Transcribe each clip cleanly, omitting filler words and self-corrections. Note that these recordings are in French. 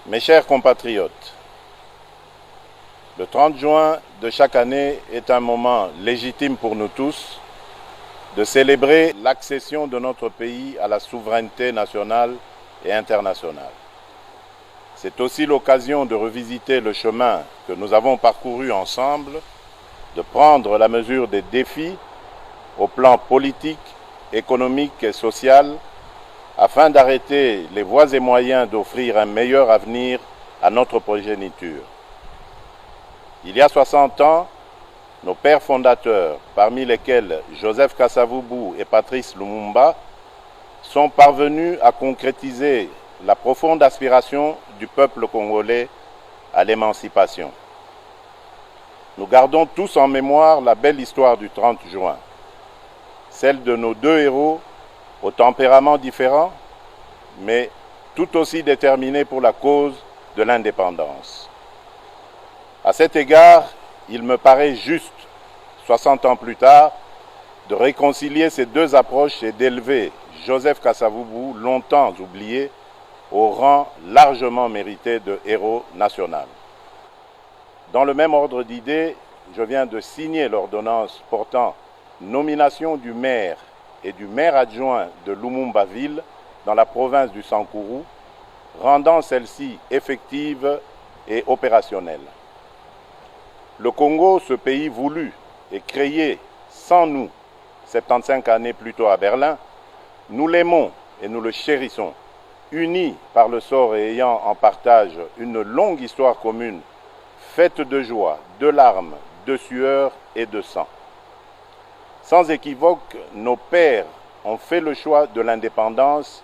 Mes chers compatriotes, le 30 juin de chaque année est un moment légitime pour nous tous de célébrer l'accession de notre pays à la souveraineté nationale et internationale. C'est aussi l'occasion de revisiter le chemin que nous avons parcouru ensemble, de prendre la mesure des défis au plan politique, économique et social, afin d'arrêter les voies et moyens d'offrir un meilleur avenir à notre progéniture. Il y a 60 ans, nos pères fondateurs, parmi lesquels Joseph Kasavubu et Patrice Lumumba, sont parvenus à concrétiser la profonde aspiration du peuple congolais à l'émancipation. Nous gardons tous en mémoire la belle histoire du 30 juin, celle de nos deux héros au tempérament différent, mais tout aussi déterminés pour la cause de l'indépendance. À cet égard, il me paraît juste, 60 ans plus tard, de réconcilier ces deux approches et d'élever Joseph Kasavubu, longtemps oublié, au rang largement mérité de héros national. Dans le même ordre d'idées, je viens de signer l'ordonnance portant nomination du maire et du maire adjoint de Lumumba-Ville dans la province du Sankourou, rendant celle-ci effective et opérationnelle. Le Congo, ce pays voulu et créé sans nous, 75 années plus tôt à Berlin, nous l'aimons et nous le chérissons, unis par le sort et ayant en partage une longue histoire commune, faite de joie, de larmes, de sueur et de sang. Sans équivoque, nos pères ont fait le choix de l'indépendance,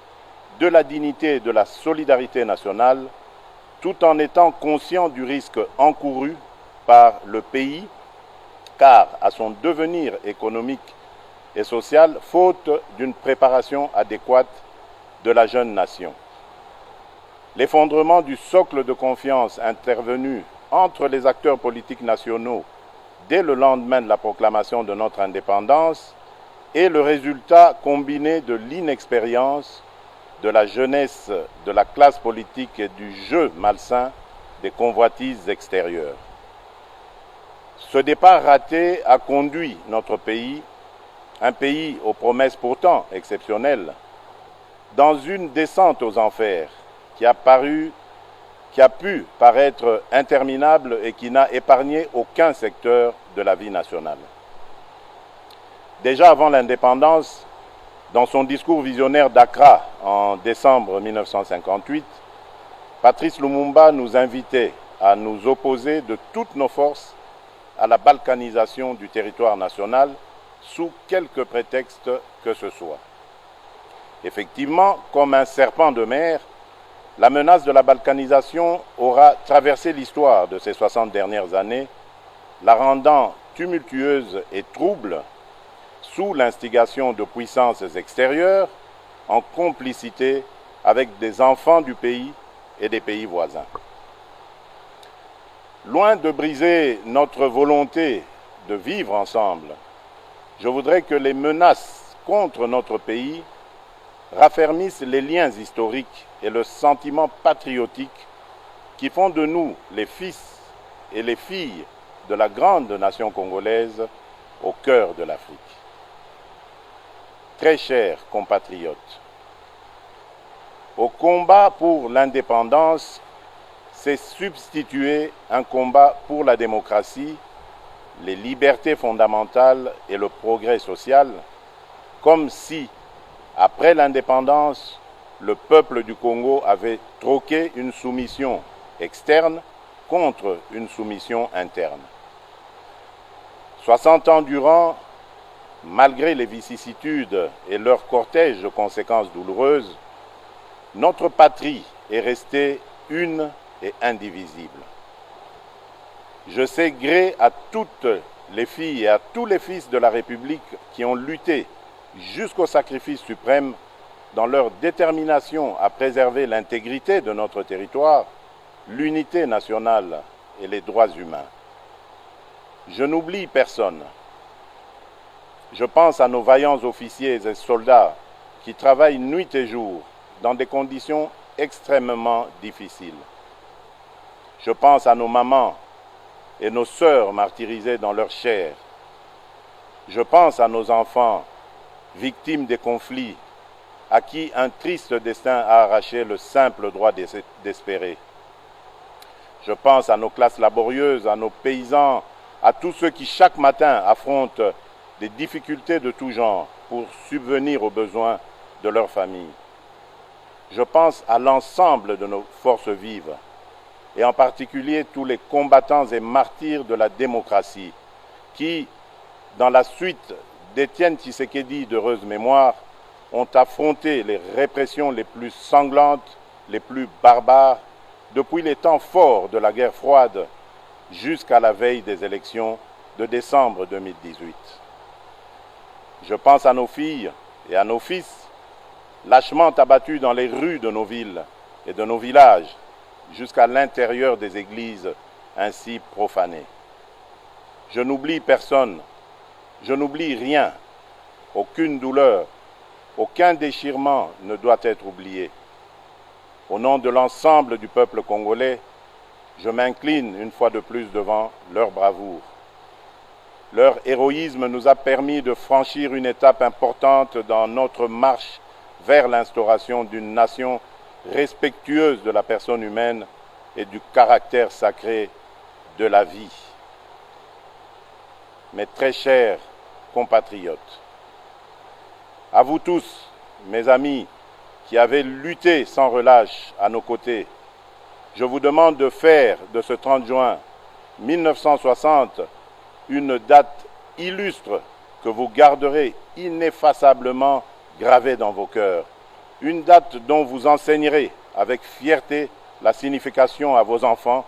de la dignité et de la solidarité nationale, tout en étant conscients du risque encouru par le pays, car à son devenir économique et social, faute d'une préparation adéquate de la jeune nation. L'effondrement du socle de confiance intervenu entre les acteurs politiques nationaux dès le lendemain de la proclamation de notre indépendance est le résultat combiné de l'inexpérience, de la jeunesse de la classe politique et du jeu malsain des convoitises extérieures. Ce départ raté a conduit notre pays, un pays aux promesses pourtant exceptionnelles, dans une descente aux enfers qui a pu paraître interminable et qui n'a épargné aucun secteur de la vie nationale. Déjà avant l'indépendance, dans son discours visionnaire d'Accra en décembre 1958, Patrice Lumumba nous invitait à nous opposer de toutes nos forces à la balkanisation du territoire national sous quelque prétexte que ce soit. Effectivement, comme un serpent de mer, la menace de la balkanisation aura traversé l'histoire de ces 60 dernières années, la rendant tumultueuse et trouble sous l'instigation de puissances extérieures en complicité avec des enfants du pays et des pays voisins. Loin de briser notre volonté de vivre ensemble, je voudrais que les menaces contre notre pays raffermissent les liens historiques et le sentiment patriotique qui font de nous les fils et les filles de la grande nation congolaise au cœur de l'Afrique. Très chers compatriotes, au combat pour l'indépendance s'est substitué un combat pour la démocratie, les libertés fondamentales et le progrès social, comme si, après l'indépendance, le peuple du Congo avait troqué une soumission externe contre une soumission interne. 60 ans durant, malgré les vicissitudes et leur cortège de conséquences douloureuses, notre patrie est restée une et indivisible. Je sais gré à toutes les filles et à tous les fils de la République qui ont lutté jusqu'au sacrifice suprême dans leur détermination à préserver l'intégrité de notre territoire, l'unité nationale et les droits humains. Je n'oublie personne. Je pense à nos vaillants officiers et soldats qui travaillent nuit et jour dans des conditions extrêmement difficiles. Je pense à nos mamans et nos sœurs martyrisées dans leur chair. Je pense à nos enfants victimes des conflits, à qui un triste destin a arraché le simple droit d'espérer. Je pense à nos classes laborieuses, à nos paysans, à tous ceux qui chaque matin affrontent des difficultés de tout genre pour subvenir aux besoins de leur famille. Je pense à l'ensemble de nos forces vives, et en particulier tous les combattants et martyrs de la démocratie, qui, dans la suite d'Étienne Tshisekedi d'heureuse mémoire, ont affronté les répressions les plus sanglantes, les plus barbares, depuis les temps forts de la guerre froide jusqu'à la veille des élections de décembre 2018. Je pense à nos filles et à nos fils, lâchement abattus dans les rues de nos villes et de nos villages, jusqu'à l'intérieur des églises ainsi profanées. Je n'oublie personne, je n'oublie rien, aucune douleur, aucun déchirement ne doit être oublié. Au nom de l'ensemble du peuple congolais, je m'incline une fois de plus devant leur bravoure. Leur héroïsme nous a permis de franchir une étape importante dans notre marche vers l'instauration d'une nation respectueuse de la personne humaine et du caractère sacré de la vie. Mes très chers compatriotes, à vous tous, mes amis, qui avez lutté sans relâche à nos côtés, je vous demande de faire de ce 30 juin 1960 une date illustre que vous garderez ineffaçablement gravée dans vos cœurs, une date dont vous enseignerez avec fierté la signification à vos enfants,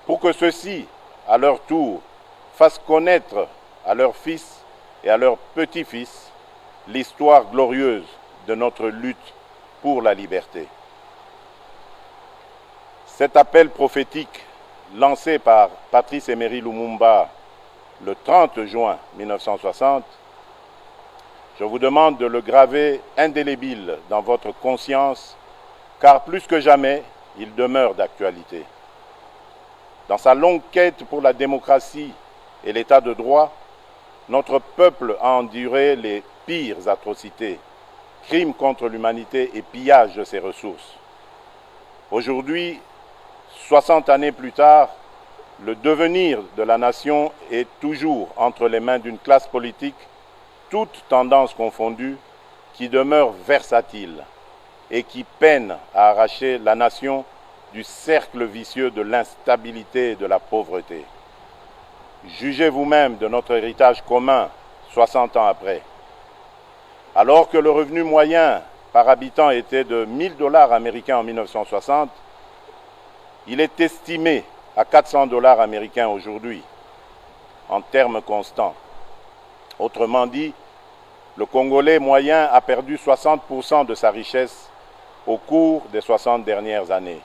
pour que ceux-ci, à leur tour, fassent connaître à leurs fils et à leurs petits-fils l'histoire glorieuse de notre lutte pour la liberté. Cet appel prophétique lancé par Patrice Emery Lumumba le 30 juin 1960, je vous demande de le graver indélébile dans votre conscience, car plus que jamais, il demeure d'actualité. Dans sa longue quête pour la démocratie et l'état de droit, notre peuple a enduré les pires atrocités, crimes contre l'humanité et pillage de ses ressources. Aujourd'hui, 60 années plus tard, le devenir de la nation est toujours entre les mains d'une classe politique, toutes tendances confondues, qui demeure versatile et qui peine à arracher la nation du cercle vicieux de l'instabilité et de la pauvreté. Jugez vous-même de notre héritage commun 60 ans après. Alors que le revenu moyen par habitant était de 1 000 $ américains en 1960, il est estimé à 400 $ américains aujourd'hui, en termes constants. Autrement dit, le Congolais moyen a perdu 60% de sa richesse au cours des 60 dernières années.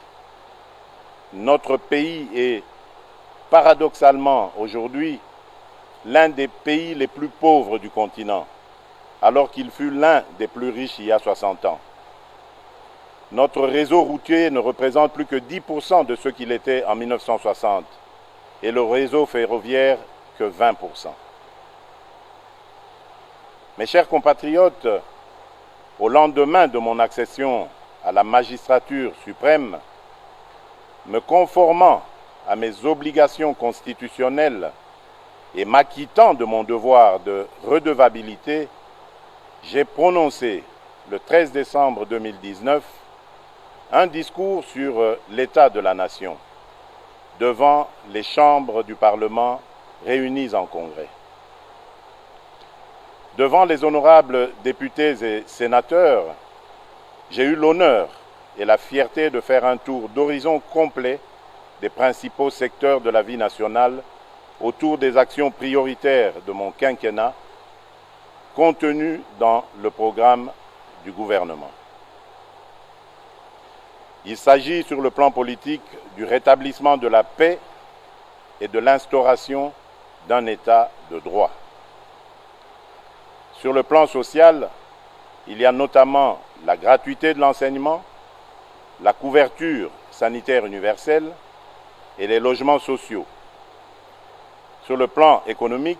Notre pays est paradoxalement aujourd'hui l'un des pays les plus pauvres du continent, alors qu'il fut l'un des plus riches il y a 60 ans. Notre réseau routier ne représente plus que 10% de ce qu'il était en 1960 et le réseau ferroviaire que 20%. Mes chers compatriotes, au lendemain de mon accession à la magistrature suprême, me conformant à mes obligations constitutionnelles et m'acquittant de mon devoir de redevabilité, j'ai prononcé le 13 décembre 2019 un discours sur l'état de la nation devant les chambres du Parlement réunies en congrès. Devant les honorables députés et sénateurs, j'ai eu l'honneur et la fierté de faire un tour d'horizon complet des principaux secteurs de la vie nationale autour des actions prioritaires de mon quinquennat contenues dans le programme du gouvernement. Il s'agit sur le plan politique du rétablissement de la paix et de l'instauration d'un État de droit. Sur le plan social, il y a notamment la gratuité de l'enseignement, la couverture sanitaire universelle et les logements sociaux. Sur le plan économique,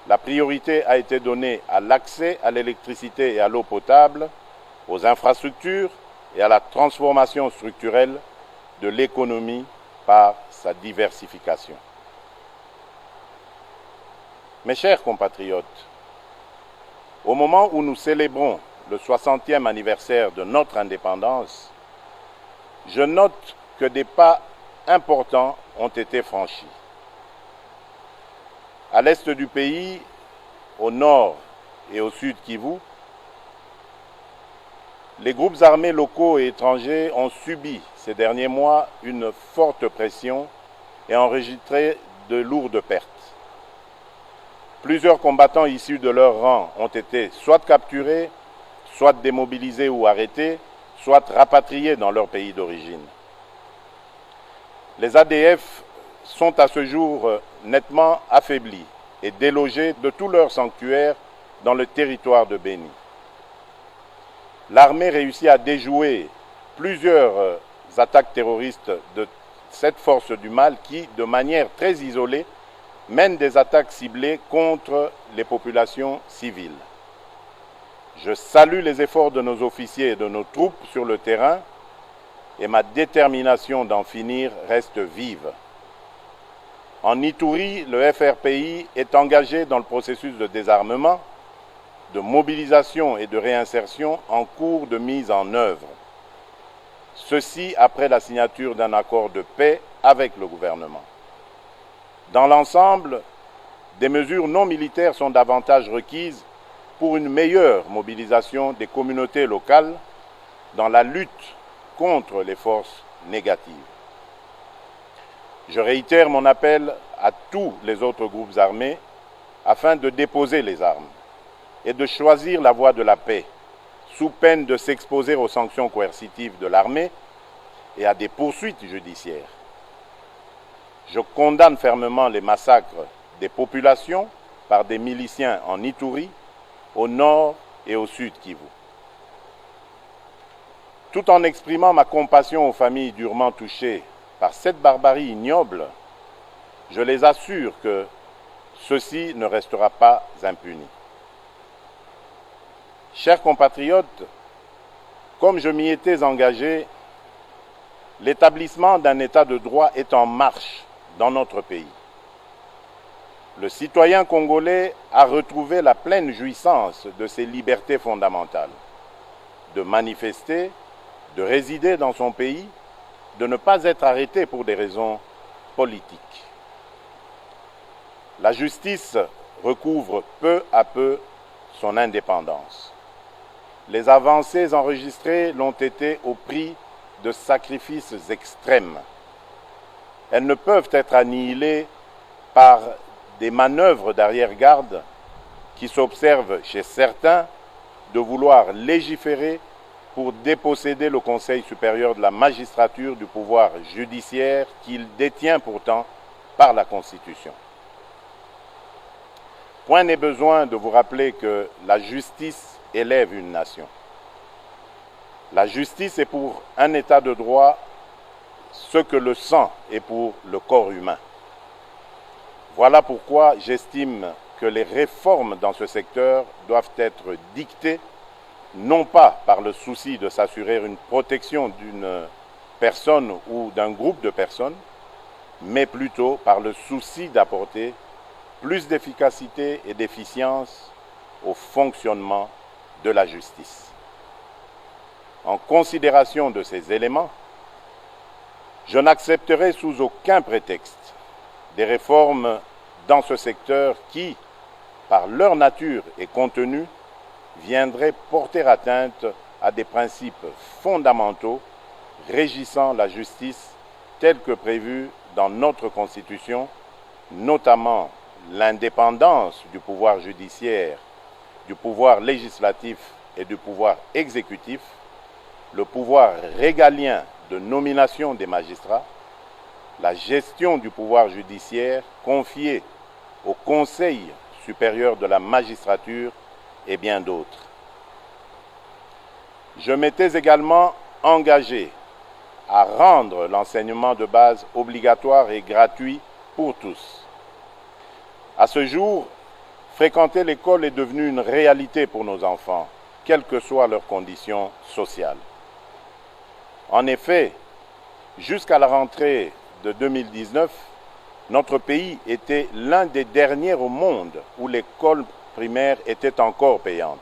la priorité a été donnée à l'accès à l'électricité et à l'eau potable, aux infrastructures et à la transformation structurelle de l'économie par sa diversification. Mes chers compatriotes, au moment où nous célébrons le 60e anniversaire de notre indépendance, je note que des pas importants ont été franchis. À l'est du pays, au nord et au sud Kivu, les groupes armés locaux et étrangers ont subi ces derniers mois une forte pression et enregistré de lourdes pertes. Plusieurs combattants issus de leur rang ont été soit capturés, soit démobilisés ou arrêtés, soit rapatriés dans leur pays d'origine. Les ADF sont à ce jour nettement affaiblis et délogés de tous leurs sanctuaires dans le territoire de Béni. L'armée réussit à déjouer plusieurs attaques terroristes de cette force du mal qui, de manière très isolée, mène des attaques ciblées contre les populations civiles. Je salue les efforts de nos officiers et de nos troupes sur le terrain et ma détermination d'en finir reste vive. En Ituri, le FRPI est engagé dans le processus de désarmement, de mobilisation et de réinsertion en cours de mise en œuvre. Ceci après la signature d'un accord de paix avec le gouvernement. Dans l'ensemble, des mesures non militaires sont davantage requises pour une meilleure mobilisation des communautés locales dans la lutte contre les forces négatives. Je réitère mon appel à tous les autres groupes armés afin de déposer les armes et de choisir la voie de la paix, sous peine de s'exposer aux sanctions coercitives de l'armée et à des poursuites judiciaires. Je condamne fermement les massacres des populations par des miliciens en Ituri, au nord et au sud Kivu. Tout en exprimant ma compassion aux familles durement touchées par cette barbarie ignoble, je les assure que ceci ne restera pas impuni. Chers compatriotes, comme je m'y étais engagé, l'établissement d'un État de droit est en marche dans notre pays. Le citoyen congolais a retrouvé la pleine jouissance de ses libertés fondamentales, de manifester, de résider dans son pays, de ne pas être arrêté pour des raisons politiques. La justice recouvre peu à peu son indépendance. Les avancées enregistrées l'ont été au prix de sacrifices extrêmes. Elles ne peuvent être annihilées par des manœuvres d'arrière-garde qui s'observent chez certains de vouloir légiférer pour déposséder le Conseil supérieur de la magistrature du pouvoir judiciaire qu'il détient pourtant par la Constitution. Point n'est besoin de vous rappeler que la justice élève une nation. La justice est pour un État de droit ce que le sang est pour le corps humain. Voilà pourquoi j'estime que les réformes dans ce secteur doivent être dictées non pas par le souci de s'assurer une protection d'une personne ou d'un groupe de personnes, mais plutôt par le souci d'apporter plus d'efficacité et d'efficience au fonctionnement de la justice. En considération de ces éléments, je n'accepterai sous aucun prétexte des réformes dans ce secteur qui, par leur nature et contenu, viendraient porter atteinte à des principes fondamentaux régissant la justice telle que prévue dans notre Constitution, notamment l'indépendance du pouvoir judiciaire, du pouvoir législatif et du pouvoir exécutif, le pouvoir régalien de nomination des magistrats, la gestion du pouvoir judiciaire confiée au Conseil supérieur de la magistrature et bien d'autres. Je m'étais également engagé à rendre l'enseignement de base obligatoire et gratuit pour tous. À ce jour, fréquenter l'école est devenu une réalité pour nos enfants, quelles que soient leurs conditions sociales. En effet, jusqu'à la rentrée de 2019, notre pays était l'un des derniers au monde où l'école primaire était encore payante.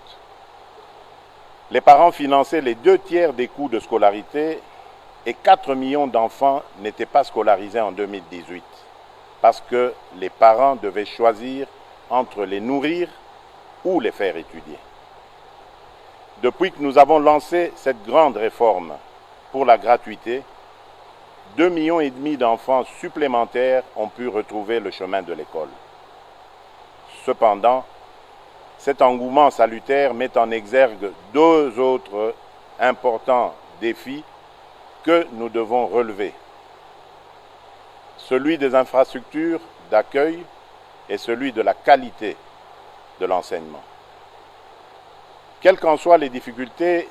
Les parents finançaient les 2/3 des coûts de scolarité et 4 millions d'enfants n'étaient pas scolarisés en 2018 parce que les parents devaient choisir entre les nourrir ou les faire étudier. Depuis que nous avons lancé cette grande réforme pour la gratuité, 2,5 millions d'enfants supplémentaires ont pu retrouver le chemin de l'école. Cependant, cet engouement salutaire met en exergue 2 autres importants défis que nous devons relever. Celui des infrastructures d'accueil et celui de la qualité de l'enseignement. Quelles qu'en soient les difficultés,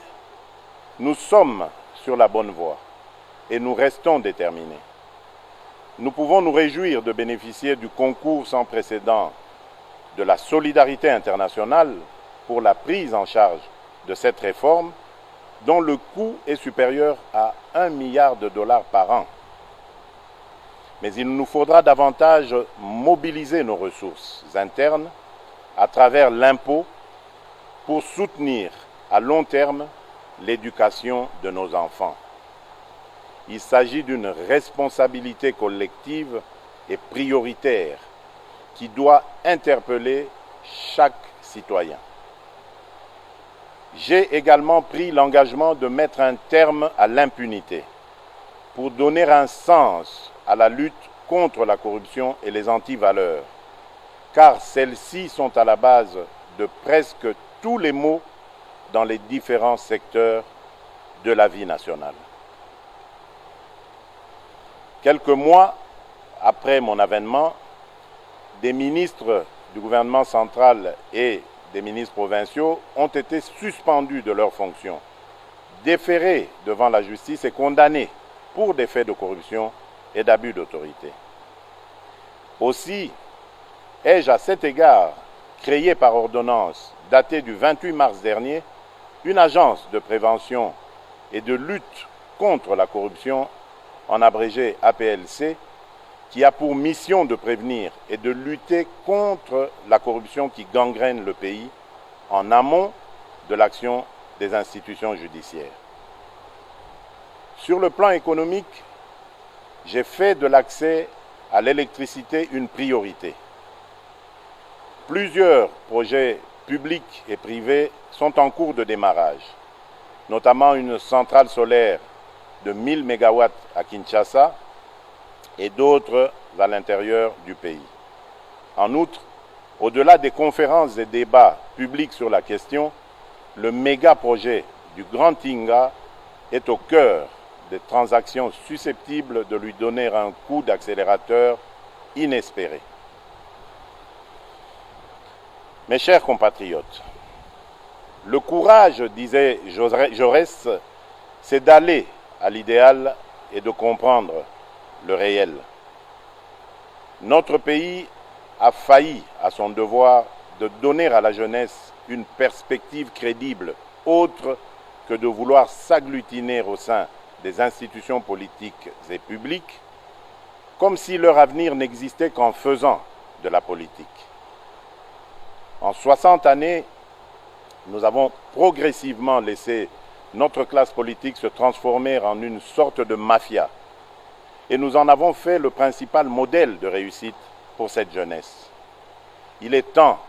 nous sommes sur la bonne voie et nous restons déterminés. Nous pouvons nous réjouir de bénéficier du concours sans précédent de la solidarité internationale pour la prise en charge de cette réforme dont le coût est supérieur à $1 milliard par an. Mais il nous faudra davantage mobiliser nos ressources internes à travers l'impôt pour soutenir à long terme l'éducation de nos enfants. Il s'agit d'une responsabilité collective et prioritaire qui doit interpeller chaque citoyen. J'ai également pris l'engagement de mettre un terme à l'impunité pour donner un sens à la lutte contre la corruption et les antivaleurs, car celles-ci sont à la base de presque tous les maux dans les différents secteurs de la vie nationale. Quelques mois après mon avènement, des ministres du gouvernement central et des ministres provinciaux ont été suspendus de leurs fonctions, déférés devant la justice et condamnés pour des faits de corruption et d'abus d'autorité. Aussi, ai-je à cet égard créé par ordonnance datée du 28 mars dernier une agence de prévention et de lutte contre la corruption, en abrégé APLC, qui a pour mission de prévenir et de lutter contre la corruption qui gangrène le pays en amont de l'action des institutions judiciaires. Sur le plan économique, j'ai fait de l'accès à l'électricité une priorité. Plusieurs projets publics et privés sont en cours de démarrage, notamment une centrale solaire de 1000 MW à Kinshasa et d'autres à l'intérieur du pays. En outre, au-delà des conférences et débats publics sur la question, le méga-projet du Grand Tinga est au cœur des transactions susceptibles de lui donner un coup d'accélérateur inespéré. Mes chers compatriotes, le courage, disait Jaurès, c'est d'aller à l'idéal et de comprendre le réel. Notre pays a failli à son devoir de donner à la jeunesse une perspective crédible, autre que de vouloir s'agglutiner au sein des institutions politiques et publiques, comme si leur avenir n'existait qu'en faisant de la politique. En 60 années, nous avons progressivement laissé notre classe politique se transformer en une sorte de mafia, et nous en avons fait le principal modèle de réussite pour cette jeunesse. Il est temps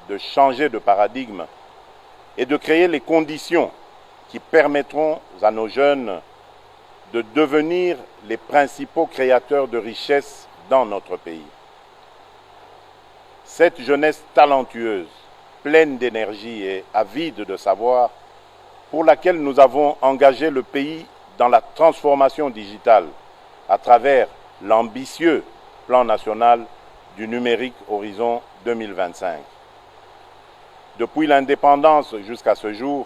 de changer de paradigme et de créer les conditions qui permettront à nos jeunes de devenir les principaux créateurs de richesses dans notre pays. Cette jeunesse talentueuse, pleine d'énergie et avide de savoir, pour laquelle nous avons engagé le pays dans la transformation digitale à travers l'ambitieux plan national du numérique Horizon 2025. Depuis l'indépendance jusqu'à ce jour,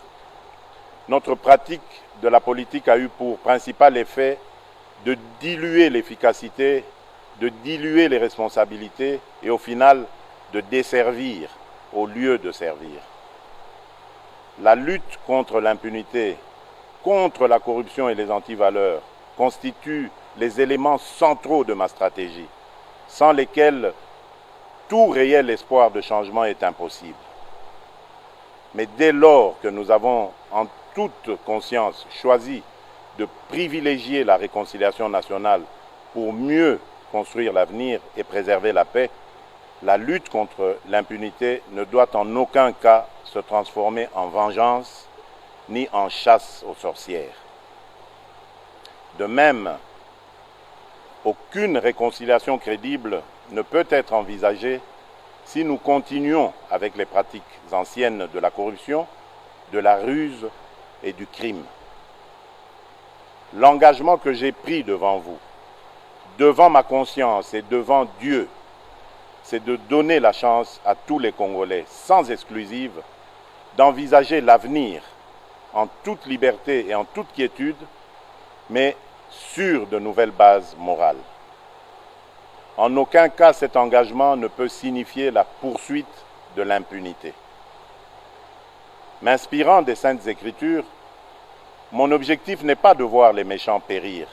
notre pratique de la politique a eu pour principal effet de diluer l'efficacité, de diluer les responsabilités et au final de desservir au lieu de servir. La lutte contre l'impunité, contre la corruption et les antivaleurs constitue les éléments centraux de ma stratégie, sans lesquels tout réel espoir de changement est impossible. Mais dès lors que nous avons en toute conscience choisi de privilégier la réconciliation nationale pour mieux construire l'avenir et préserver la paix, la lutte contre l'impunité ne doit en aucun cas se transformer en vengeance ni en chasse aux sorcières. De même, aucune réconciliation crédible ne peut être envisagée si nous continuons avec les pratiques anciennes de la corruption, de la ruse et du crime. L'engagement que j'ai pris devant vous, devant ma conscience et devant Dieu, c'est de donner la chance à tous les Congolais, sans exclusive, d'envisager l'avenir en toute liberté et en toute quiétude, mais sur de nouvelles bases morales. En aucun cas, cet engagement ne peut signifier la poursuite de l'impunité. M'inspirant des Saintes Écritures, mon objectif n'est pas de voir les méchants périr,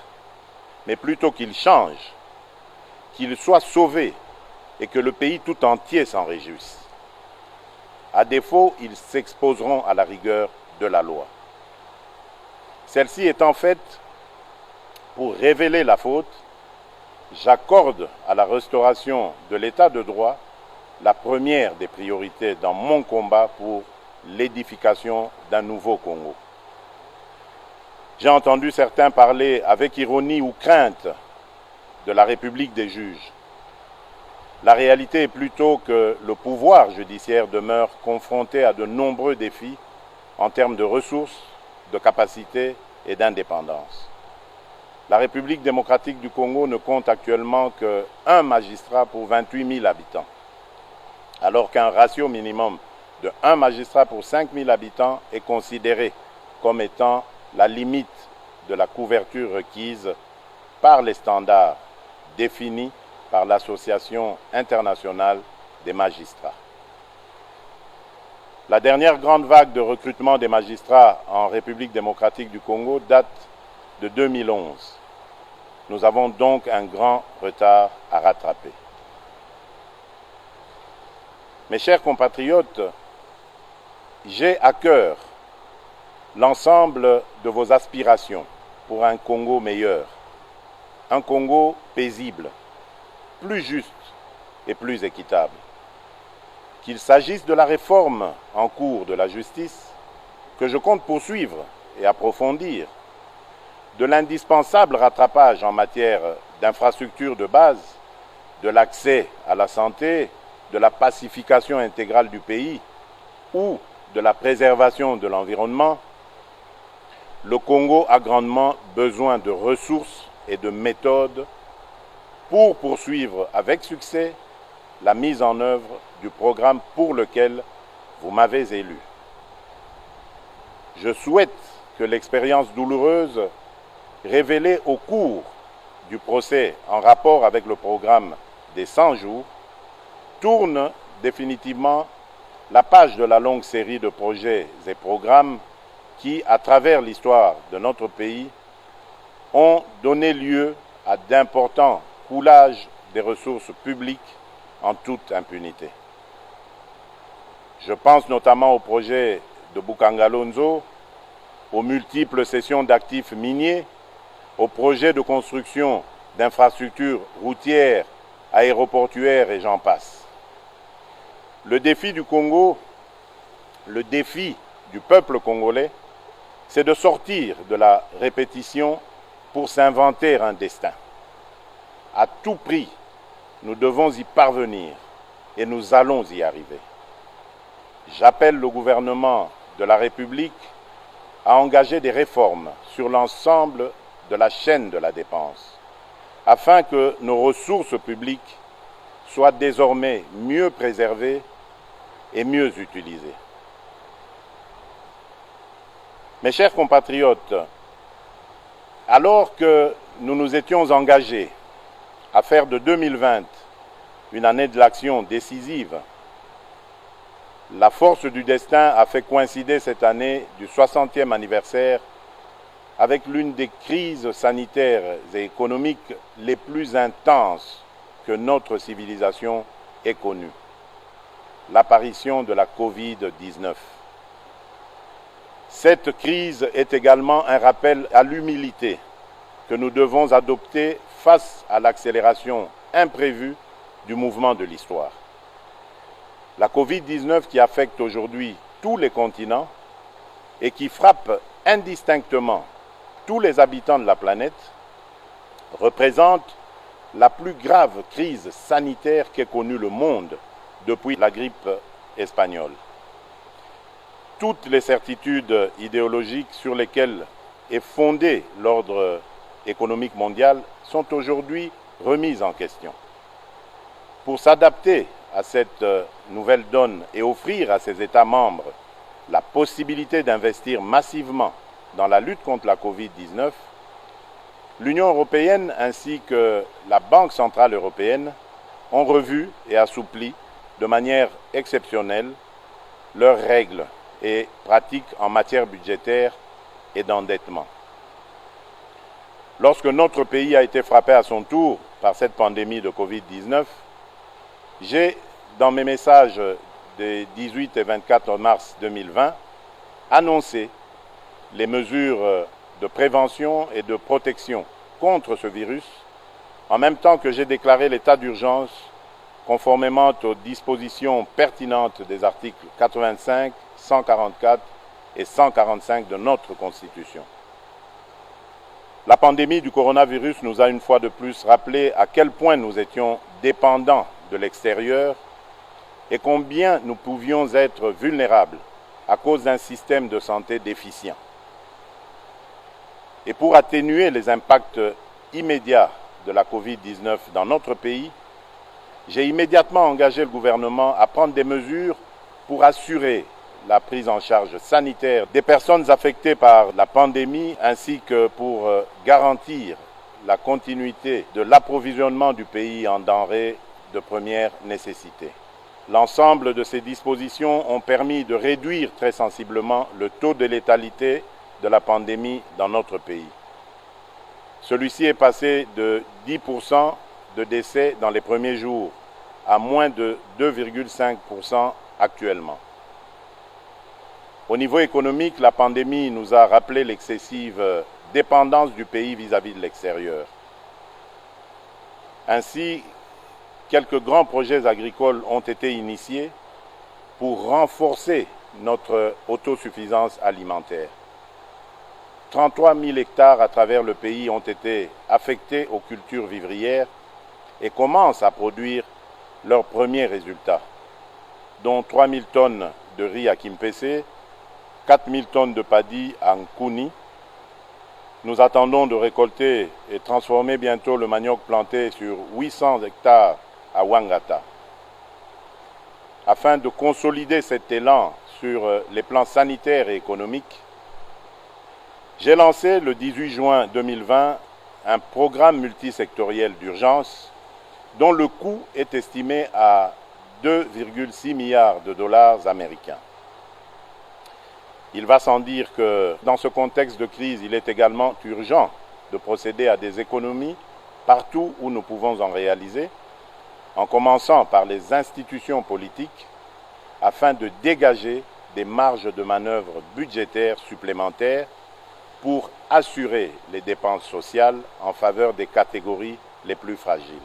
mais plutôt qu'ils changent, qu'ils soient sauvés et que le pays tout entier s'en réjouisse. À défaut, ils s'exposeront à la rigueur de la loi. Celle-ci étant faite pour révéler la faute, j'accorde à la restauration de l'état de droit la première des priorités dans mon combat pour l'édification d'un nouveau Congo. J'ai entendu certains parler avec ironie ou crainte de la République des juges. La réalité est plutôt que le pouvoir judiciaire demeure confronté à de nombreux défis en termes de ressources, de capacités et d'indépendance. La République démocratique du Congo ne compte actuellement qu'un magistrat pour 28 000 habitants, alors qu'un ratio minimum de 1 magistrat pour 5 000 habitants est considéré comme étant la limite de la couverture requise par les standards définis par l'Association internationale des magistrats. La dernière grande vague de recrutement des magistrats en République démocratique du Congo date de 2011. Nous avons donc un grand retard à rattraper. Mes chers compatriotes, j'ai à cœur l'ensemble de vos aspirations pour un Congo meilleur, un Congo paisible, plus juste et plus équitable. Qu'il s'agisse de la réforme en cours de la justice, que je compte poursuivre et approfondir, de l'indispensable rattrapage en matière d'infrastructures de base, de l'accès à la santé, de la pacification intégrale du pays ou de la préservation de l'environnement, le Congo a grandement besoin de ressources et de méthodes pour poursuivre avec succès la mise en œuvre du programme pour lequel vous m'avez élu. Je souhaite que l'expérience douloureuse révélée au cours du procès en rapport avec le programme des 100 jours tourne définitivement la page de la longue série de projets et programmes qui, à travers l'histoire de notre pays, ont donné lieu à d'importants coulages des ressources publiques en toute impunité. Je pense notamment au projet de Bukangalonzo, aux multiples cessions d'actifs miniers, aux projets de construction d'infrastructures routières, aéroportuaires et j'en passe. Le défi du Congo, le défi du peuple congolais, c'est de sortir de la répétition pour s'inventer un destin. À tout prix, nous devons y parvenir et nous allons y arriver. J'appelle le gouvernement de la République à engager des réformes sur l'ensemble de la chaîne de la dépense, afin que nos ressources publiques soient désormais mieux préservées et mieux utilisées. Mes chers compatriotes, alors que nous nous étions engagés à faire de 2020 une année de l'action décisive, la force du destin a fait coïncider cette année du 60e anniversaire avec l'une des crises sanitaires et économiques les plus intenses que notre civilisation ait connues, l'apparition de la Covid-19. Cette crise est également un rappel à l'humilité que nous devons adopter face à l'accélération imprévue du mouvement de l'histoire. La Covid-19 qui affecte aujourd'hui tous les continents et qui frappe indistinctement tous les habitants de la planète représente la plus grave crise sanitaire qu'ait connue le monde depuis la grippe espagnole. Toutes les certitudes idéologiques sur lesquelles est fondé l'ordre économique mondial sont aujourd'hui remises en question. Pour s'adapter à cette nouvelle donne et offrir à ses États membres la possibilité d'investir massivement dans la lutte contre la Covid-19, l'Union européenne ainsi que la Banque centrale européenne ont revu et assoupli de manière exceptionnelle leurs règles et pratiques en matière budgétaire et d'endettement. Lorsque notre pays a été frappé à son tour par cette pandémie de Covid-19, j'ai, dans mes messages des 18 et 24 mars 2020, annoncé les mesures de prévention et de protection contre ce virus, en même temps que j'ai déclaré l'état d'urgence conformément aux dispositions pertinentes des articles 85, 144 et 145 de notre Constitution. La pandémie du coronavirus nous a une fois de plus rappelé à quel point nous étions dépendants de l'extérieur et combien nous pouvions être vulnérables à cause d'un système de santé déficient. Et pour atténuer les impacts immédiats de la Covid-19 dans notre pays, j'ai immédiatement engagé le gouvernement à prendre des mesures pour assurer la prise en charge sanitaire des personnes affectées par la pandémie ainsi que pour garantir la continuité de l'approvisionnement du pays en denrées de première nécessité. L'ensemble de ces dispositions ont permis de réduire très sensiblement le taux de létalité de la pandémie dans notre pays. Celui-ci est passé de 10% de décès dans les premiers jours à moins de 2,5% actuellement. Au niveau économique, la pandémie nous a rappelé l'excessive dépendance du pays vis-à-vis de l'extérieur. Ainsi, quelques grands projets agricoles ont été initiés pour renforcer notre autosuffisance alimentaire. 33 000 hectares à travers le pays ont été affectés aux cultures vivrières et commencent à produire leurs premiers résultats, dont 3 000 tonnes de riz à Kimpese, 4 000 tonnes de paddy à Nkuni. Nous attendons de récolter et transformer bientôt le manioc planté sur 800 hectares à Wangata. Afin de consolider cet élan sur les plans sanitaires et économiques, j'ai lancé le 18 juin 2020 un programme multisectoriel d'urgence dont le coût est estimé à 2,6 milliards de dollars américains. Il va sans dire que dans ce contexte de crise, il est également urgent de procéder à des économies partout où nous pouvons en réaliser, en commençant par les institutions politiques, afin de dégager des marges de manœuvre budgétaires supplémentaires pour assurer les dépenses sociales en faveur des catégories les plus fragiles.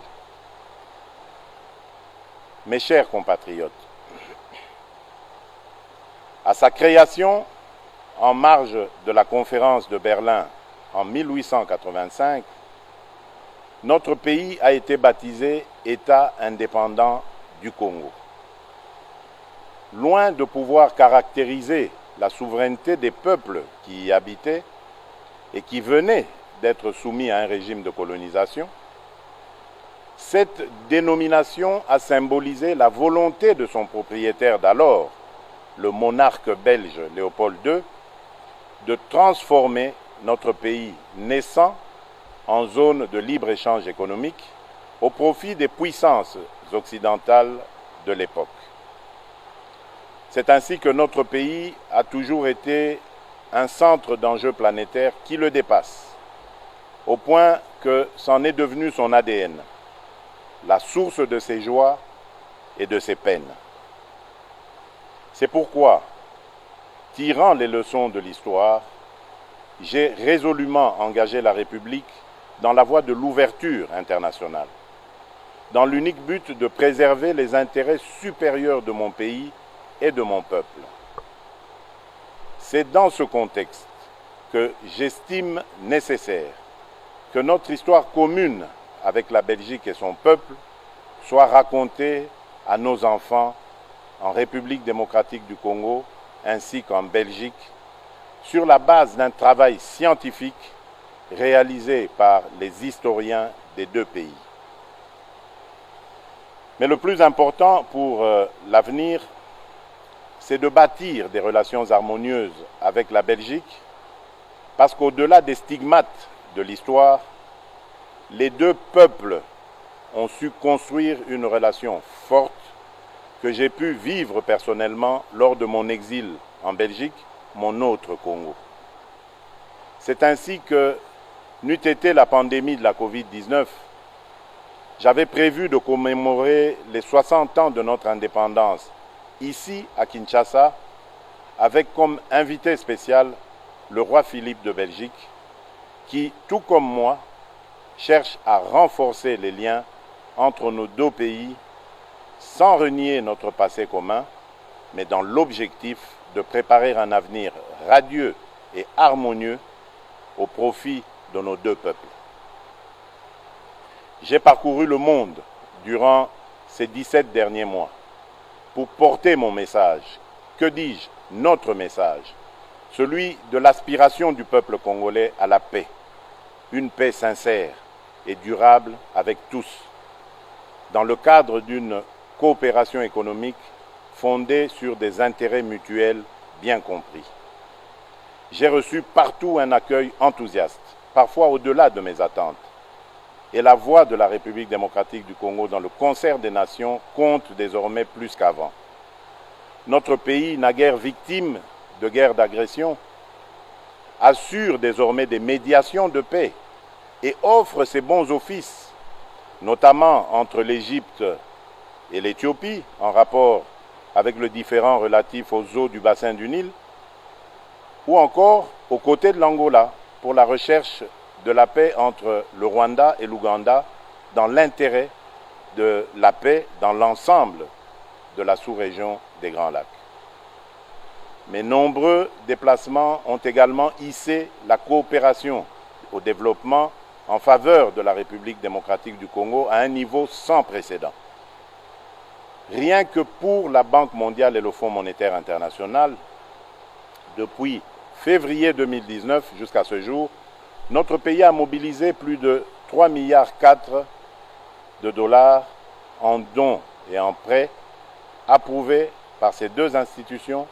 Mes chers compatriotes, à sa création, en marge de la conférence de Berlin en 1885, notre pays a été baptisé État indépendant du Congo. Loin de pouvoir caractériser la souveraineté des peuples qui y habitaient et qui venaient d'être soumis à un régime de colonisation, cette dénomination a symbolisé la volonté de son propriétaire d'alors, le monarque belge Léopold II, de transformer notre pays naissant en zone de libre-échange économique au profit des puissances occidentales de l'époque. C'est ainsi que notre pays a toujours été un centre d'enjeux planétaires qui le dépasse, au point que c'en est devenu son ADN, la source de ses joies et de ses peines. C'est pourquoi, tirant les leçons de l'histoire, j'ai résolument engagé la République dans la voie de l'ouverture internationale, dans l'unique but de préserver les intérêts supérieurs de mon pays et de mon peuple. C'est dans ce contexte que j'estime nécessaire que notre histoire commune avec la Belgique et son peuple soit racontée à nos enfants en République démocratique du Congo ainsi qu'en Belgique sur la base d'un travail scientifique réalisé par les historiens des deux pays. Mais le plus important pour l'avenir, c'est de bâtir des relations harmonieuses avec la Belgique, parce qu'au-delà des stigmates de l'histoire, les deux peuples ont su construire une relation forte que j'ai pu vivre personnellement lors de mon exil en Belgique, mon autre Congo. C'est ainsi que, n'eût été la pandémie de la Covid-19, j'avais prévu de commémorer les 60 ans de notre indépendance ici à Kinshasa, avec comme invité spécial le roi Philippe de Belgique, qui, tout comme moi, cherche à renforcer les liens entre nos deux pays sans renier notre passé commun, mais dans l'objectif de préparer un avenir radieux et harmonieux au profit de nos deux peuples. J'ai parcouru le monde durant ces 17 derniers mois pour porter mon message, que dis-je, notre message, celui de l'aspiration du peuple congolais à la paix, une paix sincère et durable avec tous, dans le cadre d'une coopération économique fondée sur des intérêts mutuels bien compris. J'ai reçu partout un accueil enthousiaste, parfois au-delà de mes attentes. Et la voix de la République démocratique du Congo dans le concert des nations compte désormais plus qu'avant. Notre pays, naguère victime de guerres d'agression, assure désormais des médiations de paix et offre ses bons offices, notamment entre l'Égypte et l'Éthiopie, en rapport avec le différend relatif aux eaux du bassin du Nil, ou encore aux côtés de l'Angola pour la recherche de la paix entre le Rwanda et l'Ouganda dans l'intérêt de la paix dans l'ensemble de la sous-région des Grands Lacs. Mais nombreux déplacements ont également hissé la coopération au développement en faveur de la République démocratique du Congo à un niveau sans précédent. Rien que pour la Banque mondiale et le Fonds monétaire international, depuis février 2019 jusqu'à ce jour, notre pays a mobilisé plus de 3,4 milliards de dollars en dons et en prêts approuvés par ces deux institutions,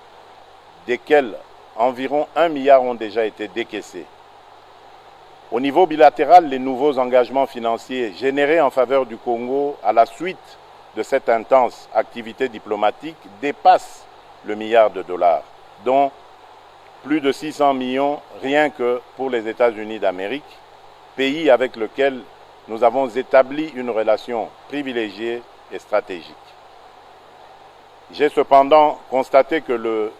desquels environ 1 milliard ont déjà été décaissés. Au niveau bilatéral, les nouveaux engagements financiers générés en faveur du Congo à la suite de cette intense activité diplomatique dépassent le milliard de dollars, dont plus de 600 millions rien que pour les États-Unis d'Amérique, pays avec lequel nous avons établi une relation privilégiée et stratégique. J'ai cependant constaté que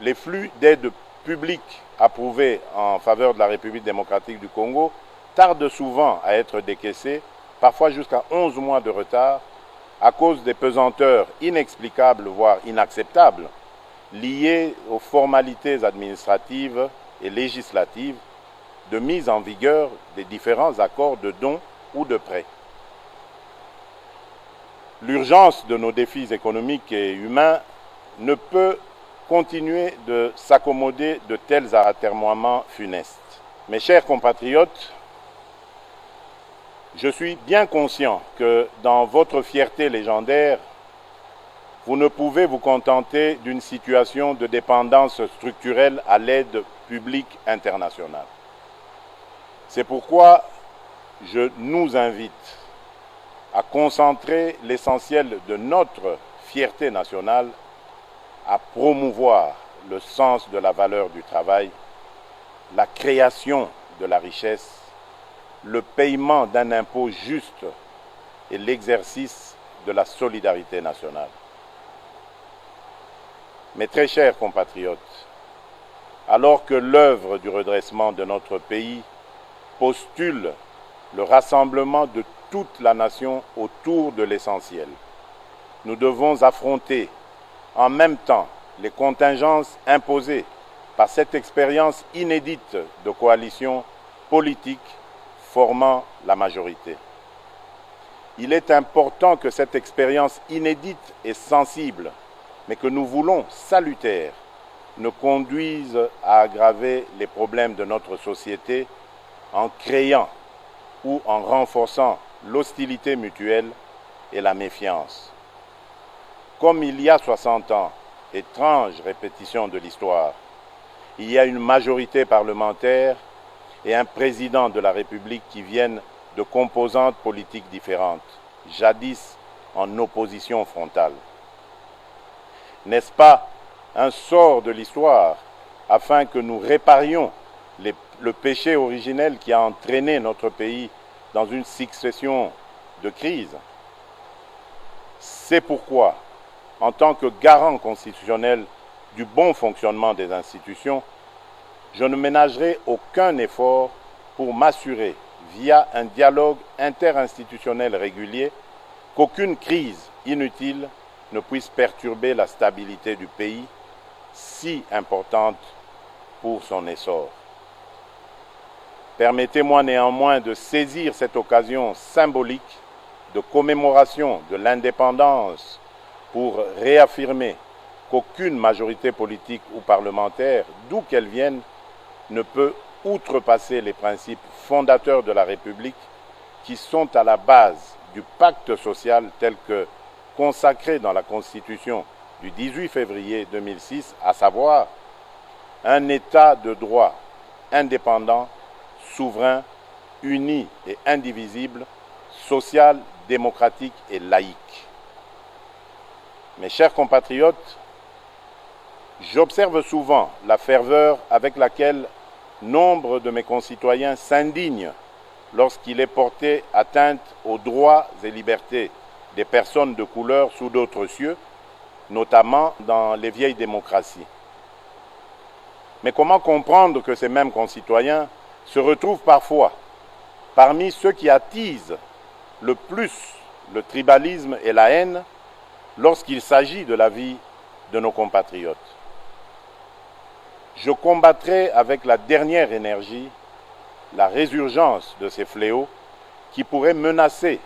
les flux d'aide publique approuvés en faveur de la République démocratique du Congo tardent souvent à être décaissés, parfois jusqu'à 11 mois de retard, à cause des pesanteurs inexplicables, voire inacceptables, liées aux formalités administratives et législatives de mise en vigueur des différents accords de dons ou de prêts. L'urgence de nos défis économiques et humains ne peut continuer de s'accommoder de tels atermoiements funestes. Mes chers compatriotes, je suis bien conscient que dans votre fierté légendaire, vous ne pouvez vous contenter d'une situation de dépendance structurelle à l'aide publique internationale. C'est pourquoi je nous invite à concentrer l'essentiel de notre fierté nationale à promouvoir le sens de la valeur du travail, la création de la richesse, le paiement d'un impôt juste et l'exercice de la solidarité nationale. Mes très chers compatriotes, alors que l'œuvre du redressement de notre pays postule le rassemblement de toute la nation autour de l'essentiel, nous devons affronter en même temps les contingences imposées par cette expérience inédite de coalition politique formant la majorité. Il est important que cette expérience inédite et sensible, mais que nous voulons salutaire, ne conduise à aggraver les problèmes de notre société en créant ou en renforçant l'hostilité mutuelle et la méfiance. Comme il y a 60 ans, étrange répétition de l'histoire, il y a une majorité parlementaire et un président de la République qui viennent de composantes politiques différentes, jadis en opposition frontale. N'est-ce pas un sort de l'histoire afin que nous réparions le péché originel qui a entraîné notre pays dans une succession de crises? C'est pourquoi, en tant que garant constitutionnel du bon fonctionnement des institutions, je ne ménagerai aucun effort pour m'assurer, via un dialogue interinstitutionnel régulier, qu'aucune crise inutile ne puisse perturber la stabilité du pays, si importante pour son essor. Permettez-moi néanmoins de saisir cette occasion symbolique de commémoration de l'indépendance pour réaffirmer qu'aucune majorité politique ou parlementaire, d'où qu'elle vienne, ne peut outrepasser les principes fondateurs de la République qui sont à la base du pacte social tel que consacré dans la Constitution du 18 février 2006, à savoir un État de droit indépendant, souverain, uni et indivisible, social, démocratique et laïque. Mes chers compatriotes, j'observe souvent la ferveur avec laquelle nombre de mes concitoyens s'indignent lorsqu'il est porté atteinte aux droits et libertés des personnes de couleur sous d'autres cieux, notamment dans les vieilles démocraties. Mais comment comprendre que ces mêmes concitoyens se retrouvent parfois parmi ceux qui attisent le plus le tribalisme et la haine lorsqu'il s'agit de la vie de nos compatriotes? Je combattrai avec la dernière énergie la résurgence de ces fléaux qui pourraient menacer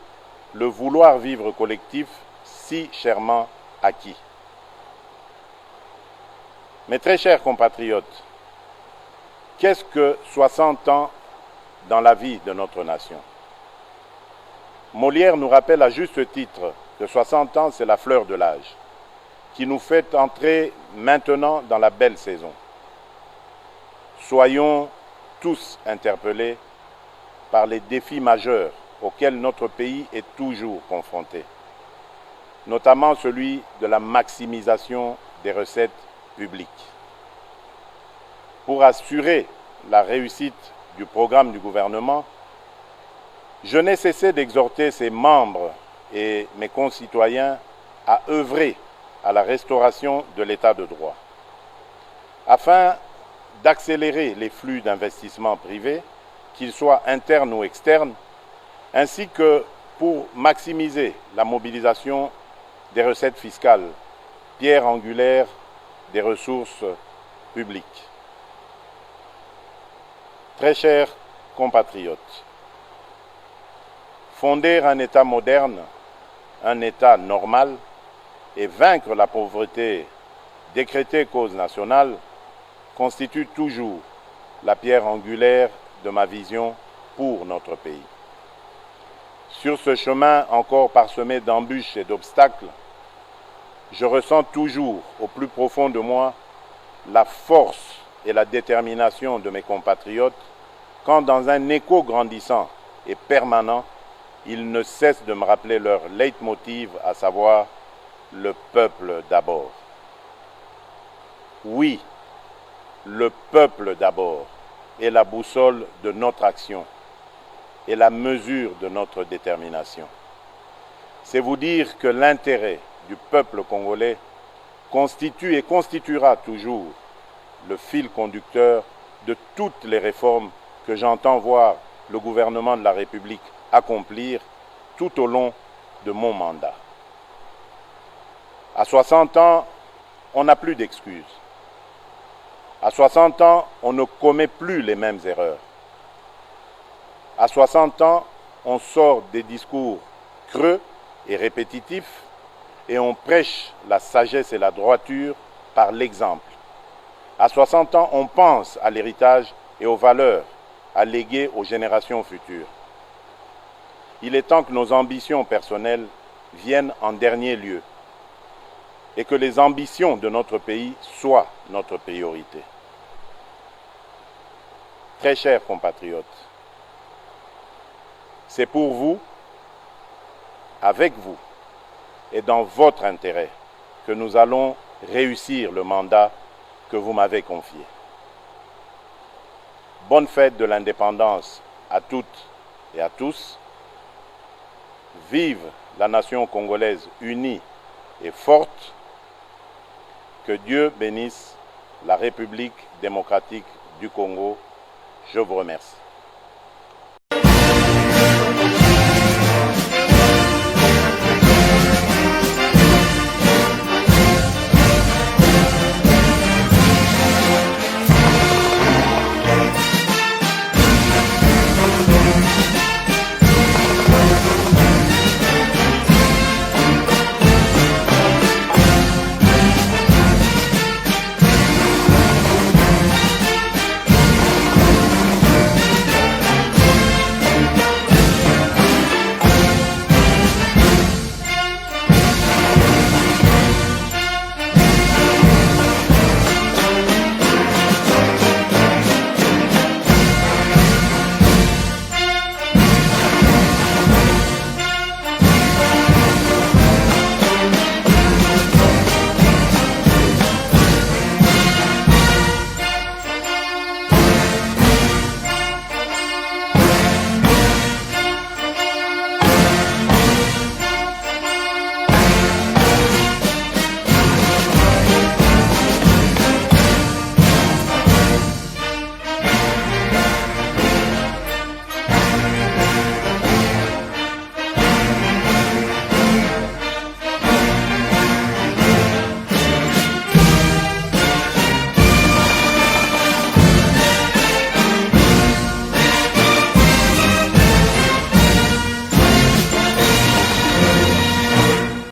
le vouloir vivre collectif si chèrement acquis. Mes très chers compatriotes, qu'est-ce que 60 ans dans la vie de notre nation? Molière nous rappelle à juste titre que 60 ans, c'est la fleur de l'âge, qui nous fait entrer maintenant dans la belle saison. Soyons tous interpellés par les défis majeurs auxquels notre pays est toujours confronté, notamment celui de la maximisation des recettes publiques. Pour assurer la réussite du programme du gouvernement, je n'ai cessé d'exhorter ses membres et mes concitoyens à œuvrer à la restauration de l'état de droit, afin d'accélérer les flux d'investissement privés, qu'ils soient internes ou externes, ainsi que pour maximiser la mobilisation des recettes fiscales, pierre angulaire des ressources publiques. Très chers compatriotes, fonder un État moderne, un État normal, et vaincre la pauvreté décrétée cause nationale constitue toujours la pierre angulaire de ma vision pour notre pays. Sur ce chemin encore parsemé d'embûches et d'obstacles, je ressens toujours au plus profond de moi la force et la détermination de mes compatriotes quand, dans un écho grandissant et permanent, ils ne cessent de me rappeler leur leitmotiv, à savoir le peuple d'abord. Oui, le peuple d'abord est la boussole de notre action et la mesure de notre détermination. C'est vous dire que l'intérêt du peuple congolais constitue et constituera toujours le fil conducteur de toutes les réformes que j'entends voir le gouvernement de la République accomplir tout au long de mon mandat. À 60 ans, on n'a plus d'excuses. À 60 ans, on ne commet plus les mêmes erreurs. À 60 ans, on sort des discours creux et répétitifs et on prêche la sagesse et la droiture par l'exemple. À 60 ans, on pense à l'héritage et aux valeurs à léguer aux générations futures. Il est temps que nos ambitions personnelles viennent en dernier lieu et que les ambitions de notre pays soient notre priorité. Très chers compatriotes, c'est pour vous, avec vous et dans votre intérêt que nous allons réussir le mandat que vous m'avez confié. Bonne fête de l'indépendance à toutes et à tous. Vive la nation congolaise unie et forte. Que Dieu bénisse la République démocratique du Congo. Je vous remercie.